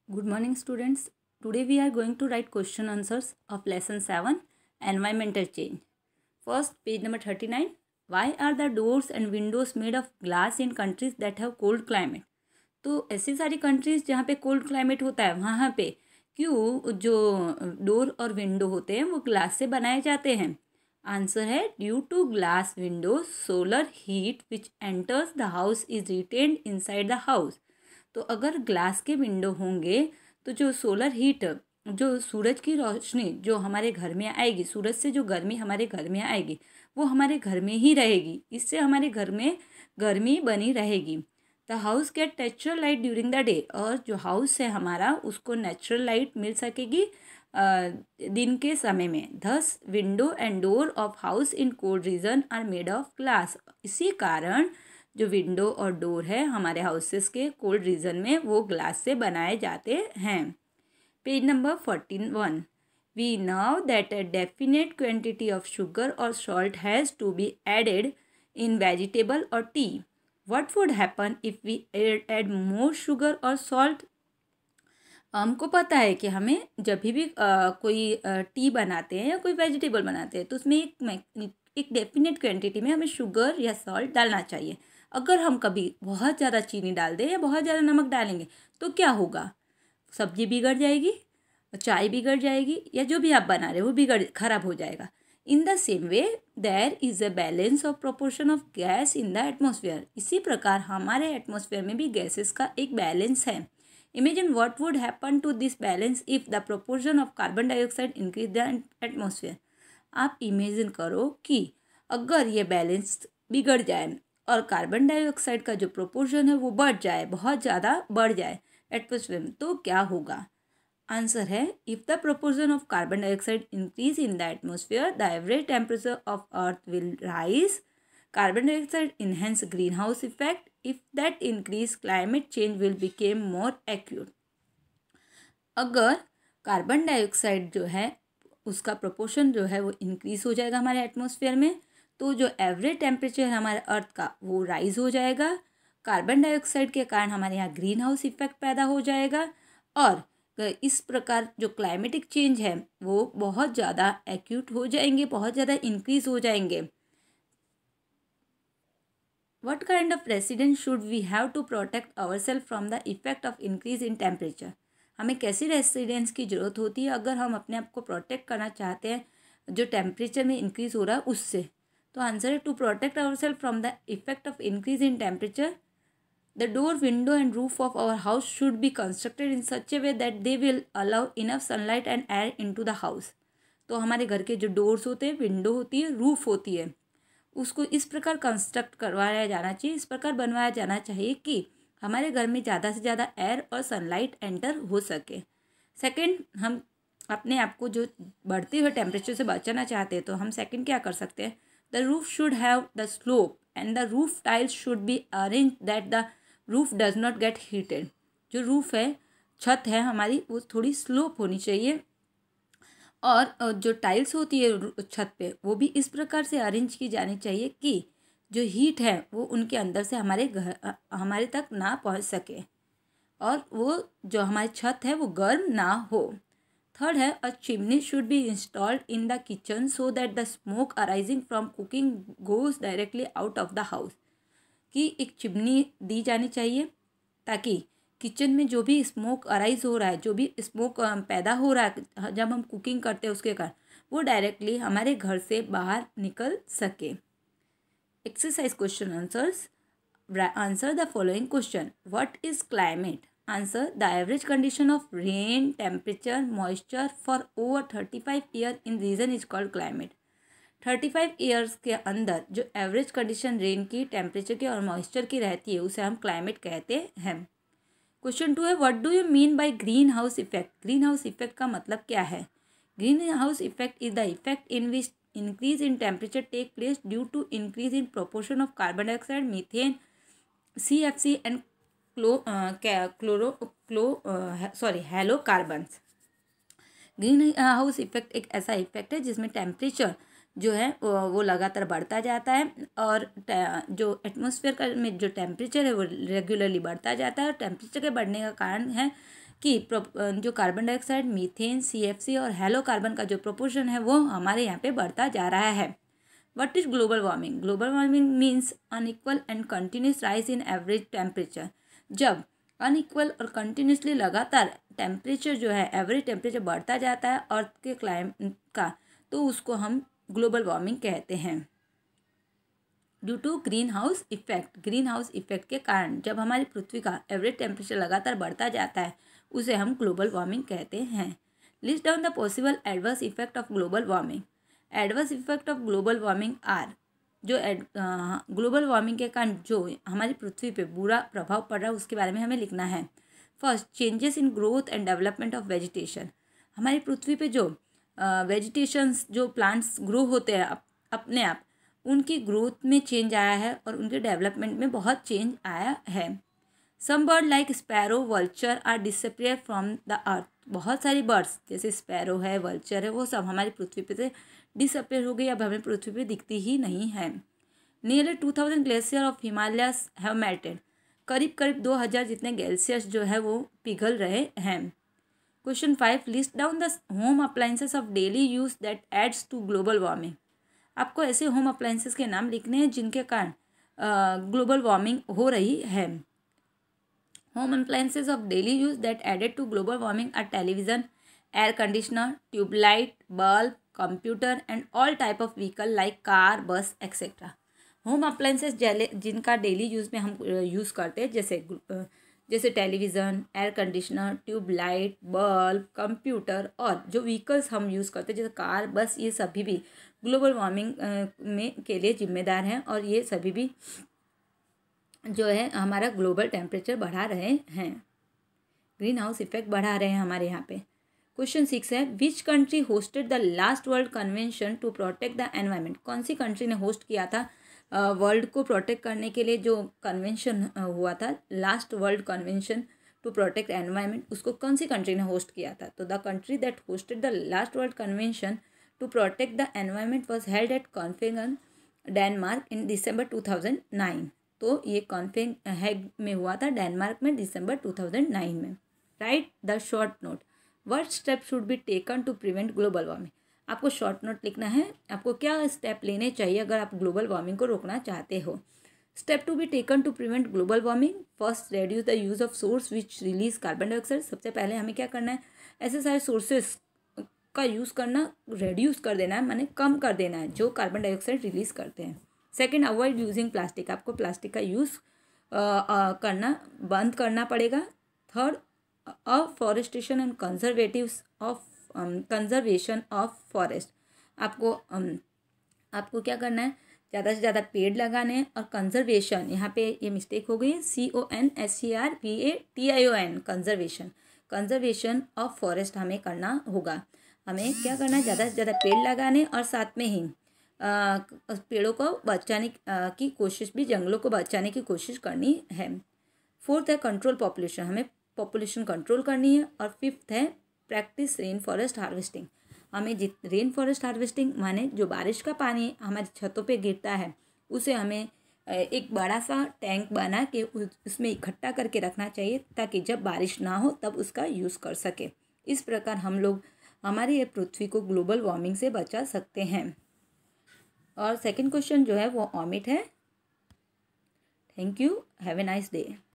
Good morning, students. Today we are going to write question answers of lesson 7 Environmental Change. First, page number 39. Why are the doors and windows made of glass in countries that have cold climate? तो ऐसी सारी countries जहाँ पे cold climate होता है वहाँ पे क्यों जो डोर और विंडो होते हैं वो ग्लास से बनाए जाते हैं? आंसर है due to glass window solar heat which enters the house is retained inside the house. तो अगर ग्लास के विंडो होंगे तो जो सोलर हीट जो सूरज की रोशनी जो हमारे घर में आएगी, सूरज से जो गर्मी हमारे घर में आएगी वो हमारे घर में ही रहेगी, इससे हमारे घर में गर्मी बनी रहेगी। The house get natural light during the day, और जो हाउस है हमारा उसको नेचुरल लाइट मिल सकेगी दिन के समय में। Thus window and door of house in cold region are made of glass. इसी कारण जो विंडो और डोर है हमारे हाउसेस के कोल्ड रीजन में वो ग्लास से बनाए जाते हैं। Page number 41. We know that a definite quantity of sugar और salt has to be added in vegetable और tea. What would happen if we add more sugar और सॉल्ट? हमको पता है कि हमें जब भी कोई टी बनाते हैं या कोई वेजिटेबल बनाते हैं तो उसमें एक डेफिनेट क्वांटिटी में हमें शुगर या सॉल्ट डालना चाहिए। अगर हम कभी बहुत ज़्यादा चीनी डाल दें या बहुत ज़्यादा नमक डालेंगे तो क्या होगा? सब्जी बिगड़ जाएगी, चाय बिगड़ जाएगी, या जो भी आप बना रहे हो वो खराब हो जाएगा। In the same way there is a balance of proportion of gas in the atmosphere. इसी प्रकार हमारे एटमोसफियर में भी गैसेस का एक बैलेंस है। Imagine what would happen to this balance if the proportion of carbon dioxide increase the atmosphere. आप imagine करो कि अगर ये बैलेंस बिगड़ जाए और कार्बन डाइऑक्साइड का जो प्रोपोर्शन है वो बढ़ जाए, बहुत ज़्यादा बढ़ जाए एटमोसफियर में, तो क्या होगा? आंसर है if the proportion of carbon dioxide increase in the atmosphere the average temperature of earth will rise. Carbon dioxide enhance green house effect. If that increase climate change will became more acute. अगर carbon dioxide जो है उसका proportion जो है वो increase हो जाएगा हमारे एटमोसफियर में, तो जो एवरेज टेम्परेचर है हमारे अर्थ का वो राइज हो जाएगा। कार्बन डाइऑक्साइड के कारण हमारे यहाँ ग्रीन हाउस इफेक्ट पैदा हो जाएगा और इस प्रकार जो क्लाइमेटिक चेंज है वो बहुत ज़्यादा एक्यूट हो जाएंगे, बहुत ज़्यादा इंक्रीज हो जाएंगे। What kind of residence should we have to protect ourselves from the effect of increase in temperature? हमें कैसी रेसिडेंस की ज़रूरत होती है अगर हम अपने आप को प्रोटेक्ट करना चाहते हैं जो टेम्परेचर में इंक्रीज़ हो रहा है उससे? तो आंसर है to protect our self from the effect of increase in temperature the door window and roof of our house should be constructed in such a way that they will allow enough sunlight and air into the house. तो हमारे घर के जो doors होते हैं, window होती है, roof होती है, उसको इस प्रकार कंस्ट्रक्ट करवाया जाना चाहिए, इस प्रकार बनवाया जाना चाहिए कि हमारे घर में ज़्यादा से ज़्यादा एयर और सनलाइट एंटर हो सके। सेकंड, हम अपने आप को जो बढ़ते हुए टेम्परेचर से बचाना चाहते हैं तो हम सेकंड क्या कर सकते हैं? The roof should have the slope and the roof tiles should be arrange that the roof does not gate heated. जो रूफ है, छत है हमारी, वो थोड़ी स्लोप होनी चाहिए और जो टाइल्स होती है छत पे वो भी इस प्रकार से अरेंज की जानी चाहिए कि जो हीट है वो उनके अंदर से हमारे तक ना पहुंच सके और वो जो हमारी छत है वो गर्म ना हो। थर्ड है अ chimney should be installed in the kitchen so that the smoke arising from cooking goes directly out of the house. कि एक चिमनी दी जानी चाहिए ताकि किचन में जो भी स्मोक अराइज हो रहा है, जो भी स्मोक पैदा हो रहा है जब हम कुकिंग करते हैं उसके कारण वो डायरेक्टली हमारे घर से बाहर निकल सके। Exercise question answers. Answer the following question. What is climate? Answer the average condition of rain, temperature, moisture for over 35 year in region is called climate. 35 years के अंदर जो एवरेज कंडीशन रेन की, टेम्परेचर की और moisture की रहती है उसे हम क्लाइमेट कहते हैं। क्वेश्चन 2 है what do you mean by greenhouse effect? Greenhouse effect का मतलब क्या है? Greenhouse effect is the effect in which increase in temperature take place due to increase in proportion of carbon dioxide, methane, CFC and halocarbons. Greenhouse effect एक ऐसा effect है जिसमें temperature जो है वो लगातार बढ़ता जाता है और जो एटमॉस्फेयर का में जो टेम्परेचर है वो रेगुलरली बढ़ता जाता है और टेम्परेचर के बढ़ने का कारण है कि जो कार्बन डाइऑक्साइड, मीथेन, CFC और हेलो कार्बन का जो प्रोपोर्शन है वो हमारे यहाँ पे बढ़ता जा रहा है। What is global warming? Global warming means unequal and continuous rise in average temperature. जब अनइक्वल और कंटिन्यूसली लगातार टेम्परेचर जो है, एवरेज टेम्परेचर बढ़ता जाता है अर्थ के क्लाइमेट का, तो उसको हम ग्लोबल वार्मिंग कहते हैं। Due to greenhouse effect, greenhouse effect के कारण जब हमारी पृथ्वी का एवरेज टेम्परेचर लगातार बढ़ता जाता है उसे हम ग्लोबल वार्मिंग कहते हैं। List down the possible adverse effect of global warming. Adverse effect of global warming are, जो ग्लोबल वार्मिंग के कारण जो हमारी पृथ्वी पे बुरा प्रभाव पड़ रहा है उसके बारे में हमें लिखना है। First, changes in growth and development of vegetation. हमारी पृथ्वी पे जो वेजिटेशंस, जो प्लांट्स ग्रो होते हैं अपने आप, उनकी ग्रोथ में चेंज आया है और उनके डेवलपमेंट में बहुत चेंज आया है। Some bird like sparrow, vulture are disappear from the earth. बहुत सारी बर्ड्स जैसे स्पैरो है, वल्चर है, वो सब हमारी पृथ्वी पे से डिसअपियर हो गई, अब हमें पृथ्वी पे दिखती ही नहीं है। Nearly 2000 glacier of Himalayas have melted. करीब करीब 2000 जितने ग्लेशियर्स जो है वो पिघल रहे हैं। Question 5, list down the home appliances of daily use that aids to global warming. आपको ऐसे होम अप्लायंसेस के नाम लिखने हैं जिनके कारण ग्लोबल वार्मिंग हो रही है। Home appliances of daily use that added to global warming are television, air conditioner, tubelight, bulb, computer and all type of vehicle like car, bus etcetera. Home appliances जिनका डेली यूज़ में हम use करते हैं, जैसे television, air conditioner, tubelight, bulb, computer, और जो vehicles हम use करते हैं जैसे कार, बस, ये सभी भी ग्लोबल वार्मिंग में के लिए जिम्मेदार हैं और ये सभी भी जो है हमारा ग्लोबल टेम्परेचर बढ़ा रहे हैं, ग्रीन हाउस इफेक्ट बढ़ा रहे हैं हमारे यहाँ पे। क्वेश्चन 6 है, which country hosted the last world convention to protect the environment. कौन सी कंट्री ने होस्ट किया था वर्ल्ड को प्रोटेक्ट करने के लिए जो कन्वेंशन हुआ था, last world convention to protect environment, उसको कौन सी कंट्री ने होस्ट किया था? तो the country that hosted the last world convention to protect the environment was held at कॉन्फेगन, डेनमार्क इन दिसंबर 2009। तो ये कॉन्फेगन में हुआ था डेनमार्क में दिसंबर 2009 में। Write the short note, what step should be taken to prevent global warming. आपको शॉर्ट नोट लिखना है, आपको क्या स्टेप लेने चाहिए अगर आप ग्लोबल वार्मिंग को रोकना चाहते हो। Step to be taken to prevent global warming, first, reduce the use of source which release carbon dioxide. सबसे पहले हमें क्या करना है, ऐसे सारे सोर्सेस का यूज़ करना रेड्यूस कर देना है, माने कम कर देना है, जो कार्बन डाइऑक्साइड रिलीज करते हैं। सेकेंड, अवॉइड यूजिंग प्लास्टिक, आपको प्लास्टिक का यूज़ करना बंद करना पड़ेगा। Third, afforestation and conservation of forest, आपको क्या करना है, ज़्यादा से ज़्यादा पेड़ लगाने हैं। और कंजर्वेशन, यहाँ पे ये मिस्टेक हो गई है, CONSERVATION, कंजर्वेशन ऑफ फॉरेस्ट हमें करना होगा। हमें क्या करना है, ज़्यादा से ज़्यादा पेड़ लगाने और साथ में ही पेड़ों को बचाने की कोशिश भी, जंगलों को बचाने की कोशिश करनी है। फोर्थ है कंट्रोल पॉपुलेशन, हमें पॉपुलेशन कंट्रोल करनी है। और फिफ्थ है प्रैक्टिस रेन फॉरेस्ट हार्वेस्टिंग, हमें रेन फॉरेस्ट हार्वेस्टिंग माने जो बारिश का पानी हमारी छतों पे गिरता है उसे हमें एक बड़ा सा टैंक बना के उसमें इकट्ठा करके रखना चाहिए ताकि जब बारिश ना हो तब उसका यूज़ कर सके। इस प्रकार हम लोग हमारी ये पृथ्वी को ग्लोबल वार्मिंग से बचा सकते हैं। और सेकंड क्वेश्चन जो है वो ऑमिट है। Thank you, have a nice day.